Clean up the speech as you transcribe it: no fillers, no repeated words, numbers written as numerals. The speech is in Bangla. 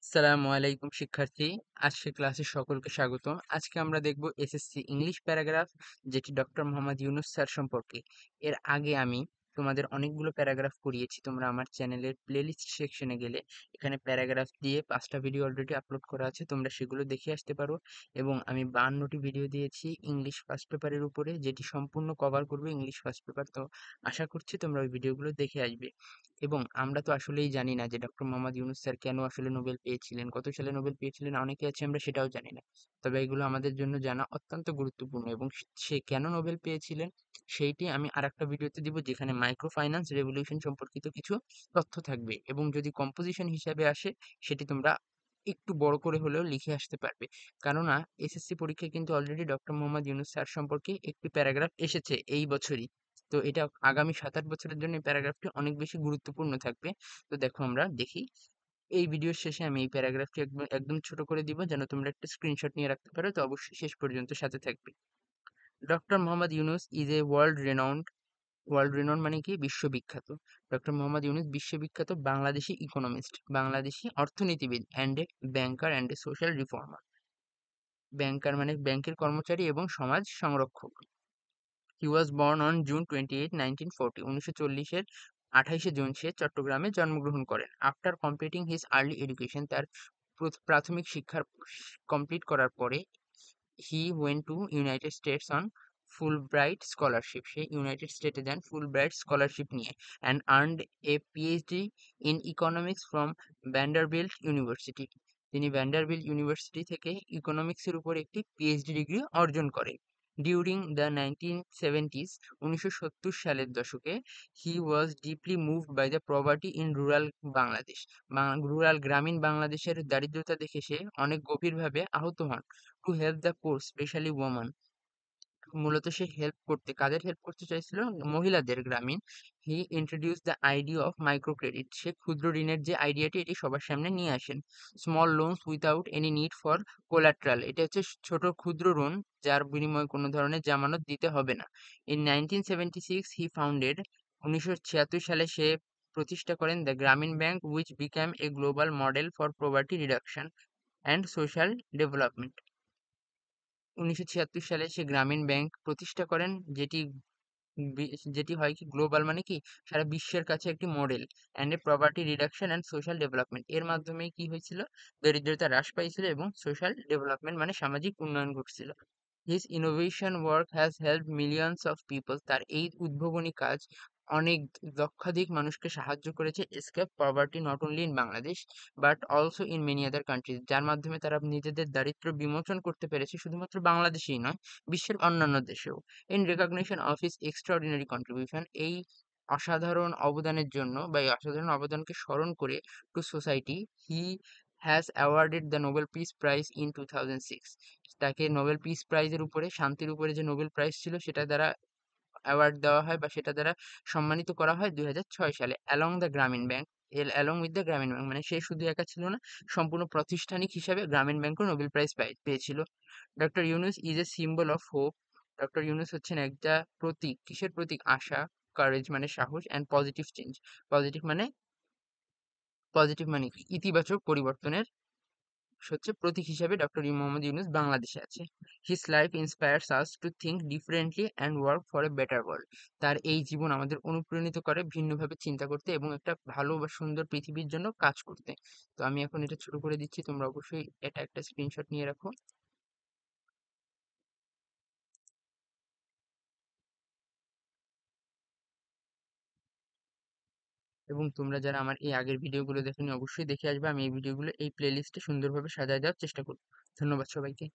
আসসালামু আলাইকুম শিক্ষার্থী। আজকের ক্লাসে সকলকে স্বাগতম। আজকে আমরা দেখব এসএসসি ইংলিশ প্যারাগ্রাফ, যেটি ডক্টর মোহাম্মদ ইউনুস স্যার সম্পর্কে। এর আগে আমি তোমাদের অনেকগুলো প্যারাগ্রাফ করিয়েছি। তোমরা আমার চ্যানেলের প্লেলিস্ট সেকশনে গেলে এখানে প্যারাগ্রাফ দিয়ে 5টা ভিডিও অলরেডি আপলোড করা আছে, তোমরা সেগুলো দেখে আসতে পারো। এবং আমি 52টি ভিডিও দিয়েছি ইংলিশ ফার্স্ট পেপারের উপরে, যেটি সম্পূর্ণ কভার করবে ইংলিশ ফার্স্ট পেপার। তো আশা করছি তোমরা ওই ভিডিওগুলো দেখে আসবে। এবং আমরা তো আসলেই জানি না যে ডক্টর মোহাম্মদ ইউনুস স্যার কেন আসলে নোবেল পেয়েছিলেন, কত সালে নোবেল পেয়েছিলেন, অনেকে আছে আমরা সেটাও জানি না। তবে এগুলো আমাদের জন্য জানা অত্যন্ত গুরুত্বপূর্ণ। এবং সে কেন নোবেল পেয়েছিলেন সেইটি আমি আরেকটা ভিডিওতে দিব, যেখানে মাইক্রো ফাইন্যান্স রেভলিউশন সম্পর্কিত কিছু তথ্য থাকবে। এবং যদি কম্পোজিশন হিসাবে আসে, সেটি তোমরা একটু বড় করে হলেও লিখে আসতে পারবে। কেননা এসএসসি পরীক্ষায় কিন্তু already doctor Mohammad Yunus sir সম্পর্কে একটি প্যারাগ্রাফ এসেছে এই বছরই। তো এটা আগামী 7-8 বছরের জন্য এই প্যারাগ্রাফটি অনেক বেশি গুরুত্বপূর্ণ থাকবে। তো দেখো আমরা দেখি। এই ভিডিওর শেষে আমি এই প্যারাগ্রাফটি একদম একদম ছোট করে দিব, যেন তোমরা একটা স্ক্রিনশট নিয়ে রাখতে পারো। তো অবশ্যই শেষ পর্যন্ত সাথে থাকবে। Doctor Mohammad Yunus is a world renowned মানে কি? বিশ্ববিখ্যাত। ডক্টর মোহাম্মদ ইউনুস বিশ্ববিখ্যাত বাংলাদেশি ইকোনমিস্ট, বাংলাদেশি অর্থনীতিবিদ and a banker and a social reformer. Banker মানে ব্যাংকের কর্মচারী এবং সমাজ সংরক্ষক। He was born on June 28, 1940। 1940-এর 28শে জুন সে চট্টগ্রামে জন্মগ্রহণ করেন। After completing his early education, তার প্রাথমিক শিক্ষার কমপ্লিট করার পরে he went to United States on Fulbright scholarship. সে ইউনাইটেড স্টেটে যান ফুলব্রাইট স্কলারশিপ নিয়ে। And earned a PhD in economics from Vanderbilt University. তিনি ভ্যান্ডারবিল্ট ইউনিভার্সিটি থেকে ইকোনমিক্সের উপর একটি পিএইচডি ডিগ্রি অর্জন করেন। ডিউরিং দ্য 1970s, 1970 সালের দশকে, he was deeply moved by the poverty in rural Bangladesh. Rural গ্রামীণ বাংলাদেশের দারিদ্রতা দেখে সে অনেক গভীরভাবে আহত হন। To help the poor, specially woman. মূলত সে হেল্প করতে, কাদের হেল্প করতে চাইছিল? মহিলাদের, গ্রামীণ। He introduce the idea of micro credit. সে ক্ষুদ্র ঋণের যে আইডিয়াটি, এটি সবার সামনে নিয়ে আসেন। Small loans without any need for collateral. এটা হচ্ছে ছোট ক্ষুদ্র ঋণ, যার বিনিময়ে কোনো ধরনের জামানত দিতে হবে না। ইন 1976 হি ফাউন্ডেড, 1976 সালে সে প্রতিষ্ঠা করেন দ্য গ্রামীণ bank, which become a global model for poverty reduction and social development. 1976 সালে সে গ্রামীণ ব্যাংক প্রতিষ্ঠা করেন, যেটি যেটি হয় কি, গ্লোবাল মানে কি, সারা বিশ্বের কাছে একটি model. And a poverty reduction and social development, এর মাধ্যমে কি হয়েছিল? দরিদ্রতা হ্রাস পাইছিল এবং সোশ্যাল ডেভেলপমেন্ট মানে সামাজিক উন্নয়ন ঘটছিল। His innovation work has help millions of people. তার এই উদ্ভাবনী কাজ অনেক লক্ষাধিক মানুষকে সাহায্য করেছে escape poverty, not only in Bangladesh but also in many other countries. যার মাধ্যমে তারা নিজেদের দারিদ্র্য বিমোচন করতে পেরেছে, শুধুমাত্র বাংলাদেশেই নয়, বিশ্বের অন্যান্য দেশেও। In recognition of his extraordinary contribution, এই অসাধারণ অবদানের জন্য বা এই অসাধারণ অবদানকে স্মরণ করে, two society, he has awarded the Nobel peace prize in 2006। তাকে নোবেল পিস প্রাইজের উপরে, শান্তির উপরে যে নোবেল প্রাইজ ছিল, সেটা দ্বারা অ্যাওয়ার্ড দেওয়া হয় বা সেটা দ্বারা সম্মানিত করা হয় 2006 সালে। অ্যালং দ্য গ্রামীণ ব্যাংক, অ্যালং উইথ দ্য গ্রামীণ ব্যাংক মানে সে শুধু একা ছিল না, সম্পূর্ণ প্রাতিষ্ঠানিক হিসাবে গ্রামীণ ব্যাংকও নোবেল প্রাইজ পেয়েছিল। Doctor Yunus is a symbol of hope. Doctor Yunus হচ্ছেন একটা প্রতীক। কিসের প্রতীক? আশা। কারেজ মানে সাহস, অ্যান্ড পজিটিভ চেঞ্জ। পজিটিভ মানে, কি? ইতিবাচক পরিবর্তনের হচ্ছে প্রতীক হিসাবে ডক্টর মোহাম্মদ ইউনুস বাংলাদেশে আছে। His life inspires us to think differently and work for a better world. তার এই জীবন আমাদের অনুপ্রাণিত করে ভিন্নভাবে চিন্তা করতে এবং একটা ভালো বা সুন্দর পৃথিবীর জন্য কাজ করতে। তো আমি এখন এটা ছোট করে দিচ্ছি, তোমরা অবশ্যই এটা একটা স্ক্রিনশট নিয়ে রাখো। এবং তোমরা যারা আমার এই আগের ভিডিওগুলো দেখোনি, অবশ্যই দেখে আসবে। আমি এই ভিডিওগুলো এই প্লেলিস্টে সুন্দরভাবে সাজায় দেওয়ার চেষ্টা করব। ধন্যবাদ সবাইকে।